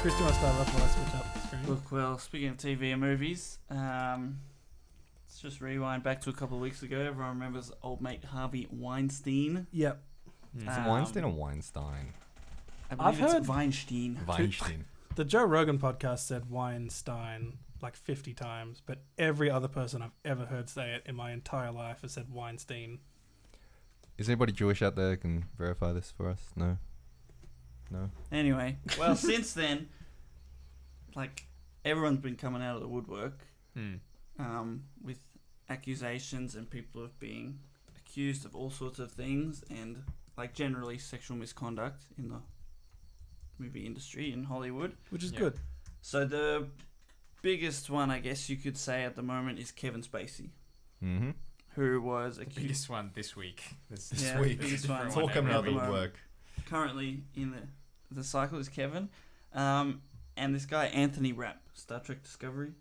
Chris, do you want to start off while I switch up the screen? Look, well, speaking of TV and movies, let's just rewind back to a couple of weeks ago. Everyone remembers old mate Harvey Weinstein. Yep. Is it Weinstein or Weinstein? I believe I've it's heard- Weinstein. Weinstein. The Joe Rogan podcast said Weinstein like 50 times, but every other person I've ever heard say it in my entire life has said Weinstein. Is anybody Jewish out there who can verify this for us? No? Anyway, well, since then, like, everyone's been coming out of the woodwork with accusations, and people of being accused of all sorts of things, and like generally sexual misconduct in the movie industry in Hollywood, Which is good. So the biggest one, I guess you could say at the moment, is Kevin Spacey, Mm-hmm. who was The accused biggest one this week. This Yeah, week. biggest one. It's all coming out of the Everyone. woodwork. currently in the cycle is Kevin, and this guy Anthony Rapp, Star Trek Discovery.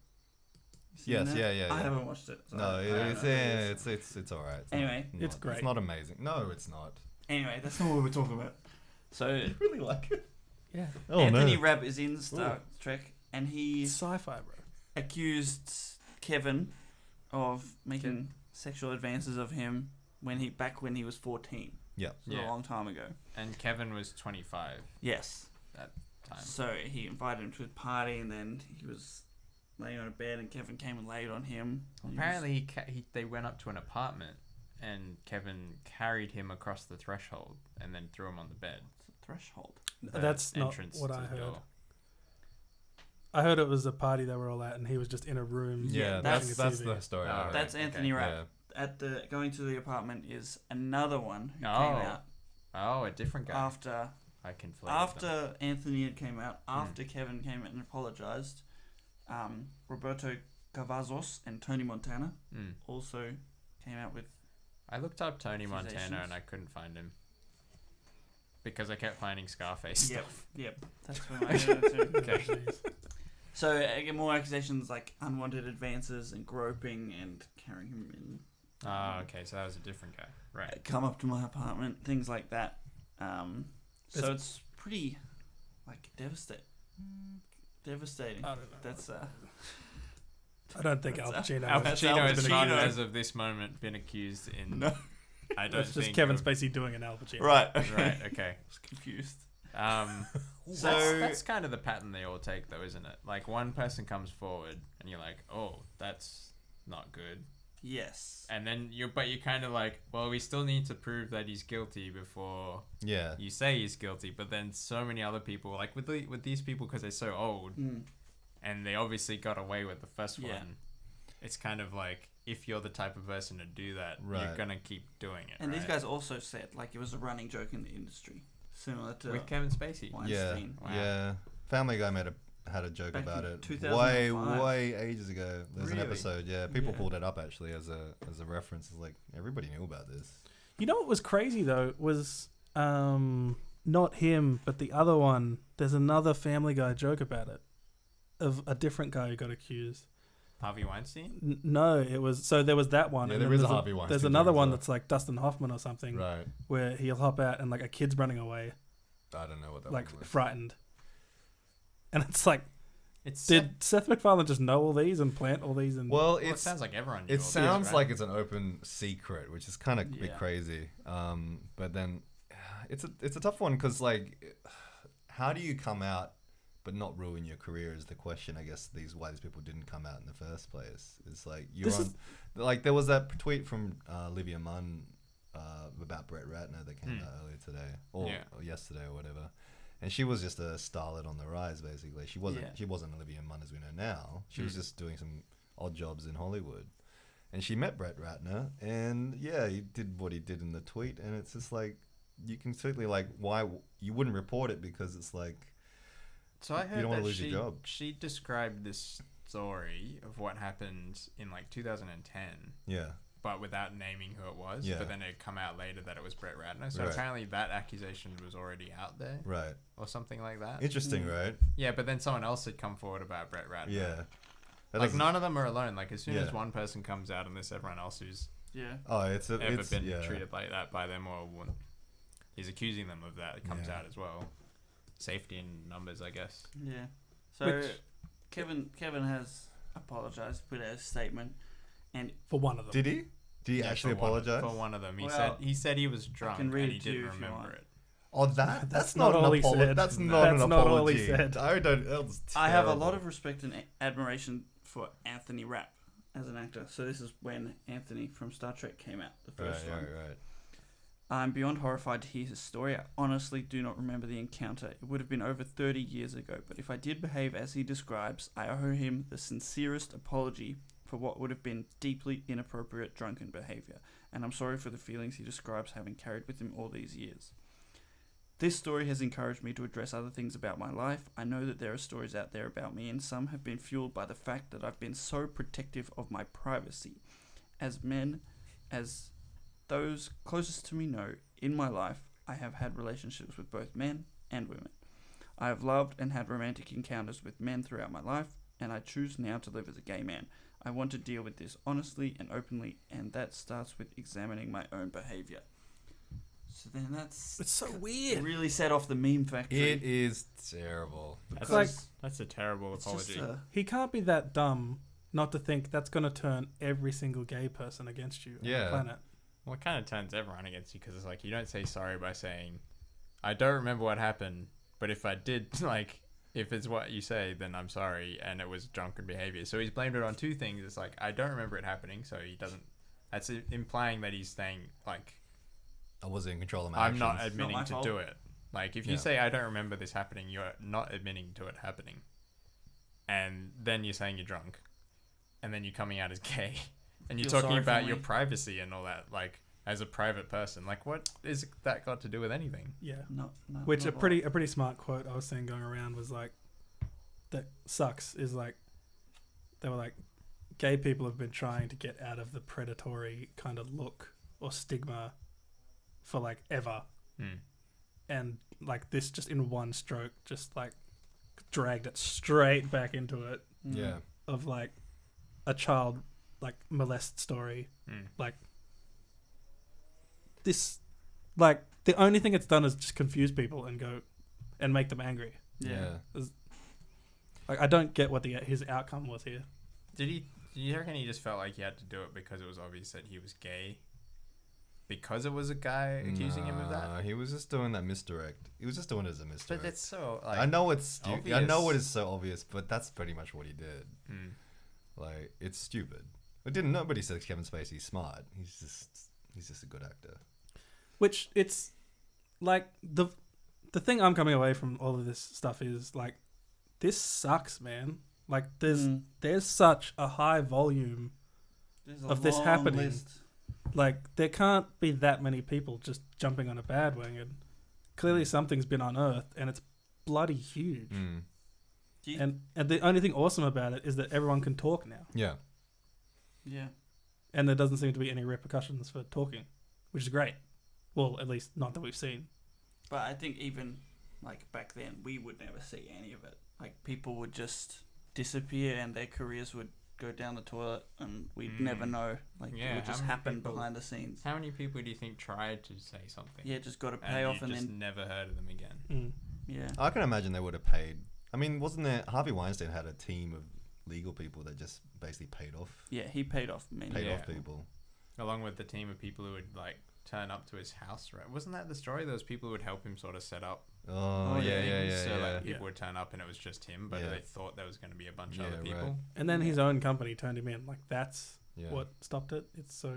You seen Yes, that? yeah. I haven't watched it. So No, I don't it's all right. Anyway, it's great. It's not amazing. No, it's not. Anyway, that's not what we're talking about. So I really like it. Yeah. Oh Anthony no. Rapp is in Star Trek, and he Sci-fi, bro. accused Kevin of making sexual advances of him when he was 14. Yeah. So a long time ago. And Kevin was 25 Yes. that time. So he invited him to his party, and then he was laying on a bed, and Kevin came and laid on him. Apparently, they went up to an apartment, and Kevin carried him across the threshold and then threw him on the bed. Threshold. The That's not entrance what to I the heard. door. I heard it was a party they were all at, and he was just in a room. Yeah, that's- that's watching a the TV. story. Oh, I heard. That's okay. Anthony Rapp. Yeah. At the going to the apartment is another one who came Oh. out Oh, a different guy. after I conflated them. Anthony had came out, after Kevin came out and apologized. Roberto Cavazos and Tony Montana also came out with. I looked up Tony Montana accusations. and I couldn't find him. Because I kept finding Scarface Yep, stuff. yep, that's when I heard it too. Okay. Jeez. So again, more accusations like unwanted advances and groping and carrying him in. Oh, okay, so that was a different guy. Right. Come up to my apartment, things like that. So it's pretty, like, devastating. Devastating. I don't know. That's I don't think Al That's Pacino. Al has Pacino Al has been not, Pacino. accused. as of this moment, been accused in... No. I don't That's just think Kevin of- Spacey doing an Al Pacino. right. Okay. Right, okay. I was confused. So So- that's kind of the pattern they all take, though, isn't it? Like, one person comes forward, and you're like, oh, that's not good. Yes. And then you kind of like, well, we still need to prove that he's guilty before Yeah. you say he's guilty. But then so many other people, like with these people, because they're so old, and they obviously got away with the first Yeah. one. It's kind of like, if you're the type of person to do that, Right. you're gonna keep doing it. And right? these guys also said like it was a running joke in the industry, similar to with Kevin Spacey. Yeah. Weinstein. Wow. Yeah. Family Guy had a joke Back about in it 2005. way ages ago. There's an Really? episode. Yeah, people Yeah. pulled it up actually as a reference. It's like everybody knew about this. You know what was crazy though was not him, but the other one. There's another Family Guy joke about it, of a different guy who got accused. Harvey Weinstein. No, it was so there was that one. Yeah, and there then is a there's Harvey Weinstein There's joke another as one well. that's like Dustin Hoffman or something, Right. where he'll hop out and like a kid's running away, I don't know what that like one was. frightened, and it's like, It's did Seth MacFarlane just know all these and plant all these? And Well, well, it it's sounds like everyone. Knew it all these, sounds right? like it's an open secret, which is kind of a bit Yeah. crazy. But then it's a tough one because like, how do you come out but not ruin your career is the question. I guess why these people didn't come out in the first place. It's like like there was that tweet from Olivia Munn about Brett Ratner that came out earlier today or yesterday or whatever. And she was just a starlet on the rise, basically. She wasn't Olivia Munn as we know now. She was just doing some odd jobs in Hollywood. And she met Brett Ratner, and yeah, he did what he did in the tweet. And it's just like, you can certainly like, why you wouldn't report it because it's like, So I heard you don't want that to lose your job. she described this story of what happened in like 2010, Yeah. but without naming who it was. Yeah. But then it come out later that it was Brett Ratner. So Right. apparently that accusation was already out there, Right. or something like that. Interesting, right? Yeah, but then someone else had come forward about Brett Ratner. Yeah. That Like doesn't- none of them are alone. Like as soon as Yeah. one person comes out on this, everyone else who's Yeah. Oh, it's ever it's been yeah. treated like that by them or he's accusing them of that comes Yeah. out as well. safety in numbers, I guess. Yeah. So Kevin has apologized, put out a statement, and for one of them. Did he? Did he actually apologize? For one of them. Well, he said he was drunk and he didn't remember it. Oh, that's not not all an he apology. said. That's not an not apology. all he said. I don't. That was I have a terrible. lot of respect and admiration for Anthony Rapp as an actor. So this is when Anthony from Star Trek came out, the first one. Right. I'm beyond horrified to hear his story. I honestly do not remember the encounter. It would have been over 30 years ago, but if I did behave as he describes, I owe him the sincerest apology for what would have been deeply inappropriate drunken behavior, and I'm sorry for the feelings he describes having carried with him all these years. This story has encouraged me to address other things about my life. I know that there are stories out there about me, and some have been fueled by the fact that I've been so protective of my privacy. As those closest to me know, in my life, I have had relationships with both men and women. I have loved and had romantic encounters with men throughout my life, and I choose now to live as a gay man. I want to deal with this honestly and openly, and that starts with examining my own behavior. So then It's so weird. really set off the meme factory. It is terrible. That's a terrible apology. He can't be that dumb not to think that's going to turn every single gay person against you on the planet. Well, it kind of turns everyone against you because it's like you don't say sorry by saying, I don't remember what happened, but if I did, like, if it's what you say, then I'm sorry, and it was drunken behavior. So he's blamed it on two things. It's like, I don't remember it happening, so he doesn't... That's implying that he's saying, like... I wasn't in control of my I'm actions. not admitting Not my to fault. do it. Like, if you say, I don't remember this happening, you're not admitting to it happening. And then you're saying you're drunk. And then you're coming out as gay. And you're Feel talking sorry for about your me. privacy and all that, like, as a private person. Like, what is that got to do with anything? Yeah. No, Which not a pretty smart quote I was seeing going around was like, that sucks, is like, they were like, gay people have been trying to get out of the predatory kind of look or stigma for like ever. And like this just in one stroke just like dragged it straight back into it. Yeah. Of like a child like molest story. Like this, like the only thing it's done is just confuse people and go and make them angry. Yeah. Like I don't get what his outcome was here. Do you reckon he just felt like he had to do it because it was obvious that he was gay? Because it was a guy accusing him of that? He was just doing that misdirect. He was just doing it as a misdirect. But that's so... Like, I know it's stupid. obvious. I know it is so obvious, but that's pretty much what he did. Like, it's stupid. Nobody says Kevin Spacey's smart. He's just a good actor. Which it's like the thing I'm coming away from all of this stuff is like this sucks, man. Like there's such a high volume of this happening. List. Like there can't be that many people just jumping on a bandwagon. Clearly something's been unearthed and it's bloody huge. And the only thing awesome about it is that everyone can talk now. Yeah. Yeah. And there doesn't seem to be any repercussions for talking, which is great. Well, at least not that we've seen. But I think even like back then, we would never see any of it. Like people would just disappear and their careers would go down the toilet and we'd never know. Like it would just happen behind the scenes. How many people do you think tried to say something? Yeah, just got to pay off and just then never heard of them again. Yeah. I can imagine they would have paid. I mean, wasn't there Harvey Weinstein had a team of legal people that just basically paid off? Yeah, he paid off many. Paid off people. Along with the team of people who would like turn up to his house, right? Wasn't that the story? Those people who would help him sort of set up. Oh, yeah. So like people would turn up and it was just him, but they thought there was going to be a bunch of other people. Right. And then his own company turned him in. Like that's what stopped it. It's so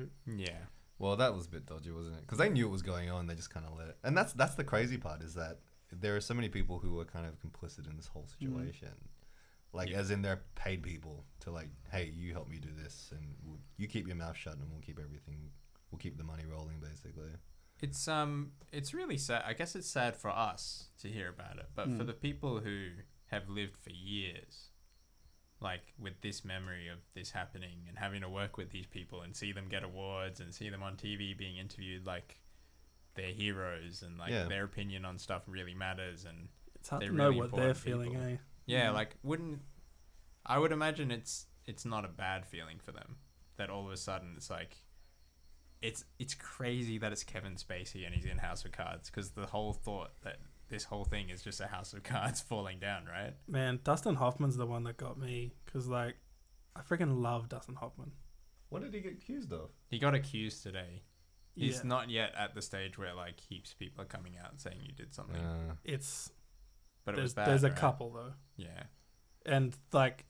Well, that was a bit dodgy, wasn't it? Because they knew what was going on. They just kind of let it. And that's the crazy part is that there are so many people who are kind of complicit in this whole situation. Like, as in they're paid people to like, hey, you help me do this, and you keep your mouth shut, and we'll keep the money rolling, basically. It's really sad. I guess it's sad for us to hear about it, but for the people who have lived for years, like with this memory of this happening and having to work with these people and see them get awards and see them on TV being interviewed like they're heroes and like their opinion on stuff really matters, and it's hard to know what they're feeling, eh? Yeah, like I would imagine it's not a bad feeling for them that all of a sudden it's like it's crazy that it's Kevin Spacey and he's in House of Cards, because the whole thought that this whole thing is just a house of cards falling down, right? Man, Dustin Hoffman's the one that got me because, like, I freaking love Dustin Hoffman. What did he get accused of? He got accused today. He's Yeah. not yet at the stage where like heaps of people are coming out saying you did something. It's But it was bad. there's a right? couple though, Yeah. and like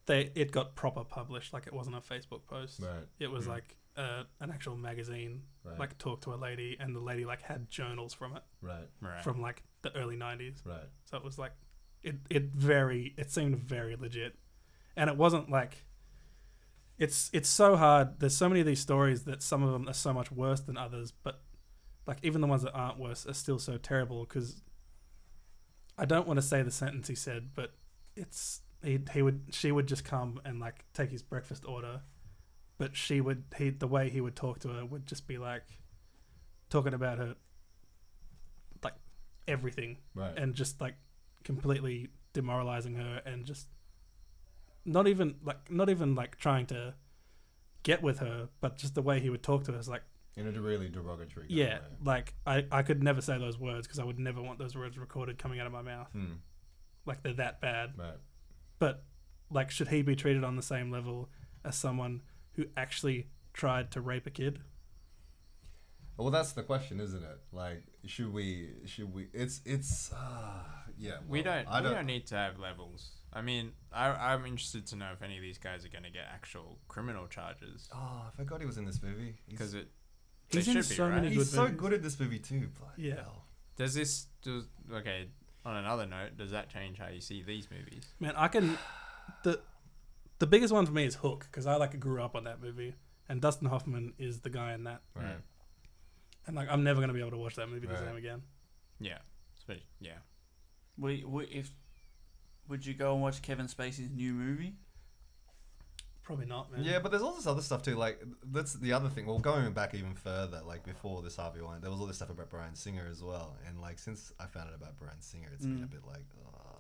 it got proper published. Like it wasn't a Facebook post. Right. It was like an actual magazine. Right. Like talked to a lady, and the lady like had journals from it Right. Right. from like the early 90s. Right. So it was like it seemed very legit, and it wasn't like it's so hard. There's so many of these stories that some of them are so much worse than others, but like even the ones that aren't worse are still so terrible. Because I don't want to say the sentence he said, but it's she would just come and like take his breakfast order, but the way he would talk to her would just be like talking about her like everything, Right. and just like completely demoralizing her, and just not even like trying to get with her, but just the way he would talk to her is like, In a really derogatory kind yeah, of way. like I could never say those words because I would never want those words recorded coming out of my mouth. Like they're that bad. Right. But like, should he be treated on the same level as someone who actually tried to rape a kid? Well, that's the question, isn't it? Like, should we? It's yeah. We well, don't need to have levels. I mean, I'm interested to know if any of these guys are going to get actual criminal charges. Oh, I forgot he was in this movie. Because He's they in should be, so right? many He's good so movies. good at this movie too. Bloody Yeah. hell. Okay, on another note, does that change how you see these movies? Man, I can. The biggest one for me is Hook because I like grew up on that movie, and Dustin Hoffman is the guy in that, Right. and like I'm never gonna be able to watch that movie the Right. same again. Yeah. Yeah. Would you go and watch Kevin Spacey's new movie? Probably not, man. Yeah, but there's all this other stuff too. Like, that's the other thing. Well, going back even further, like before this Harvey Weinstein, there was all this stuff about Bryan Singer as well. And like, since I found out about Bryan Singer, it's been a bit like,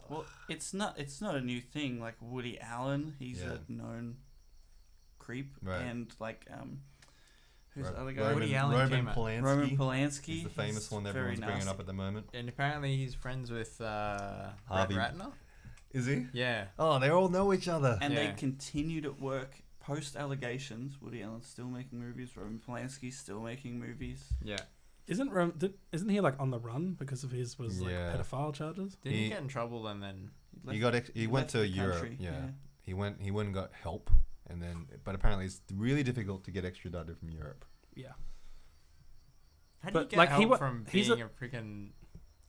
Well, it's not a new thing. Like Woody Allen, he's Yeah. a known creep, Right. and like who's Ro- the other guy? Roman, Woody Allen Roman came out. Polanski. Roman Polanski. He's the famous He's one that very everyone's bringing nasty. up at the moment. And apparently he's friends with Harvey- Brett Ratner. Is he? Yeah. Oh, they all know each other. And Yeah. they continued at work post allegations. Woody Allen's still making movies. Roman Polanski's still making movies. Yeah. Isn't he like on the run because of his like Yeah. pedophile charges? Didn't he He- get in trouble and then... He went left to the Europe. country, Yeah. He went and got help, and then but apparently it's really difficult to get extradited from Europe. Yeah. How do But, you get like, he help wa- from he's being a freaking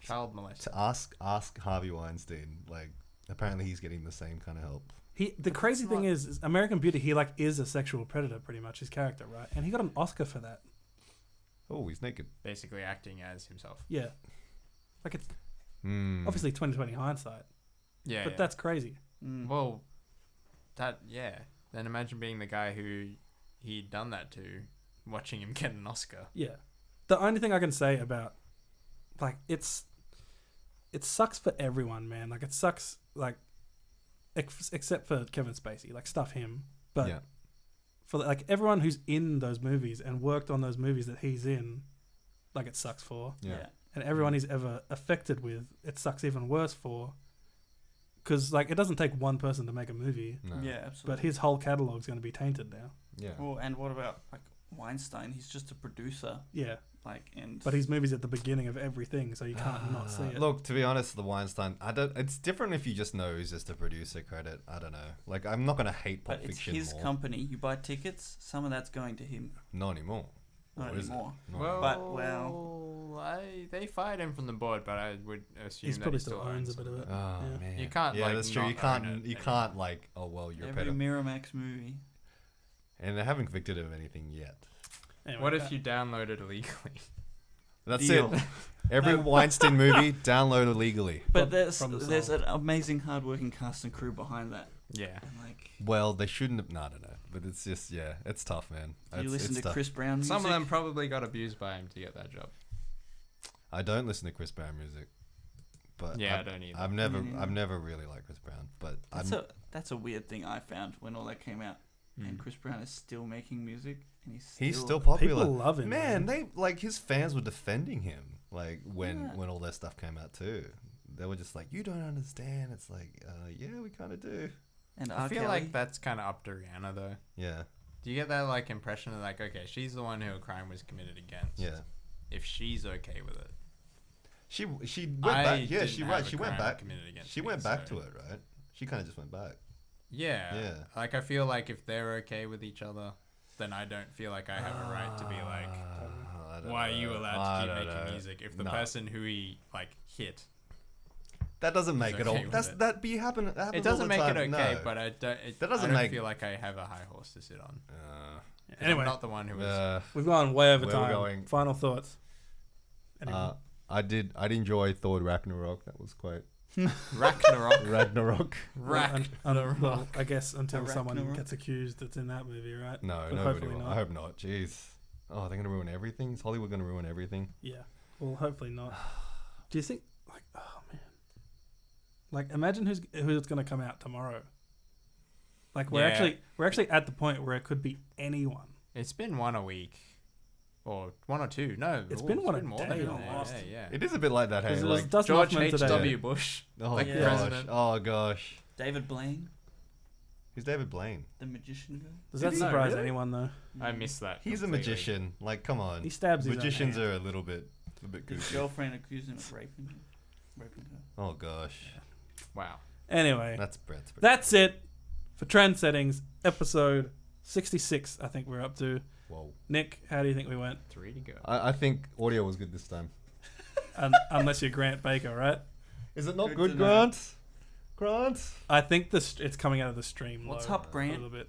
child molester? To ask Harvey Weinstein, like apparently he's getting the same kind of help. The crazy it's thing not- is American Beauty. He like is a sexual predator, pretty much his character, right? And he got an Oscar for that. Oh, he's naked. Basically acting as himself. Yeah. Like it's Mm. obviously 2020 hindsight, Yeah. but that's crazy. Well, then imagine being the guy who he'd done that to, watching him get an Oscar. Yeah. The only thing I can say about like it sucks for everyone, man. Like it sucks like except for Kevin Spacey. Like stuff him. But Yeah. for like everyone who's in those movies and worked on those movies that he's in, like it sucks for. Yeah. And everyone he's ever affected with, it sucks even worse for. Because like it doesn't take one person to make a movie, No. Yeah, absolutely. but his whole catalog's going to be tainted now. Yeah. Well, and what about like Weinstein? He's just a producer, Yeah, like, and but his movie's at the beginning of everything, so you can't not see it. Look, to be honest, the Weinstein, it's different if you just know he's just a producer credit. I don't know. Like, I'm not gonna hate Pulp but it's Fiction his more. company. You buy tickets, some of that's going to him. Not anymore. Not Or is it? anymore. Not Well, they fired him from the board, but I would assume He's that probably he still owns a bit of it. Oh Yeah. man, You can't, Yeah, like, that's true. not You can't. own it You anymore. can't like. Oh well, you're a Every pedo. Miramax movie. And they haven't convicted him of anything yet. What Anyway, if you download it illegally? That's Deal. it. Every Weinstein movie, download illegally. But From the there's soul. an amazing hardworking cast and crew behind that. Yeah. And like, Well, they shouldn't have. No, I don't know. But it's just, yeah, it's tough, man. do you It's listen to tough. Chris Brown music? Some of them probably got abused by him to get that job. I don't listen to Chris Brown music, but Yeah, I I've, don't either. I've never, Me neither. I've never really liked Chris Brown. But That's a weird thing I found when all that came out. and Chris Brown is still making music, and he's still popular. People love him, Man, they like his fans were defending him like when all that stuff came out too. They were just like, you don't understand. It's like, yeah, we kind of do. And I feel like that's kind of up to Rihanna though. Yeah. Do you get that like impression of like, okay, she's the one who a crime was committed against. Yeah. If she's okay with it. She went back. Yeah, she went back. She went back so. to it, right? She kind of just went back. Yeah. Yeah. Like I feel like if they're okay with each other, then I don't feel like I have a right to be like, why are you allowed to keep making music if the person who he like hit? That doesn't make it all. Okay That happens. It doesn't all the make time. it okay, No. but I don't. That doesn't I don't make- feel like I have a high horse to sit on. Anyway, I'm not the one who was. we've gone way over Where we're time. going. Final thoughts. Anyone? I did enjoy Thor Ragnarok. That was quite Ragnarok. Ragnarok. Well, I guess until A someone Ragnarok. gets accused that's in that movie, right? No, But nobody hopefully will. not. I hope not. Jeez. Oh, they're gonna ruin everything. Is Hollywood gonna ruin everything? Yeah. Well, hopefully not. Do you think, like, oh man, like imagine who's going to come out tomorrow? Like we're actually at the point where it could be anyone. It's been one a week, or one or two. No, It's been one a more day than that. almost. Yeah. It is a bit like that. Hey, Because it was like Dustin George Hoffman today. H.W. Bush. oh like gosh. president. Oh gosh. David Blaine, Who's David Blaine? the magician guy. Does that Did he? surprise Really? anyone though? I missed that. He's a completely. magician. Like, come on. He stabs his own Magicians hand. are a little bit His goofy. girlfriend accused him of raping her. Oh gosh. Wow. Anyway, That's Brett's. that's it for Trend Settings episode 66. I think we're up to. Whoa. Nick, how do you think we went? 3 to go. I think audio was good this time. Unless you're Grant Baker, right? Is it not Good good, to know. Grant? Grant? I think it's coming out of the stream. What's low up, Grant? A little bit.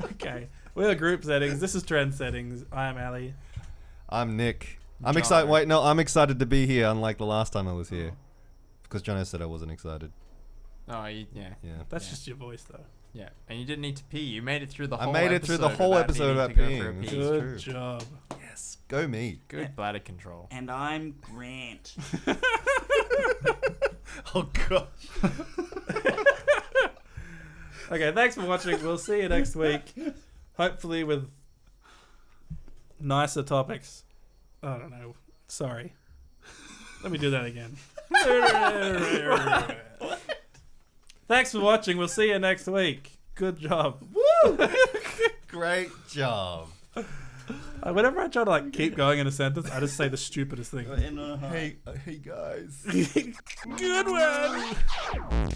Okay, we're Group Settings. This is Trend Settings. I am Ali. I'm Nick. I'm Jono. excited. Wait, no, I'm excited to be here. Unlike the last time I was here, because Jono said I wasn't excited. Oh, yeah. Yeah. That's Yeah. just your voice, though. Yeah. And you didn't need to pee. You made it through the I whole made episode. it through the whole episode without about needing to go for a peeing. pee. This is Good true. job. Yes. Go me. Good bladder control. And I'm Grant. Oh gosh. Okay, thanks for watching. We'll see you next week. Hopefully with nicer topics. I don't know. Sorry. Let me do that again. Thanks for watching. We'll see you next week. Good job. Woo! Great job. Whenever I try to like keep going in a sentence, I just say the stupidest thing. Hey guys. Good one.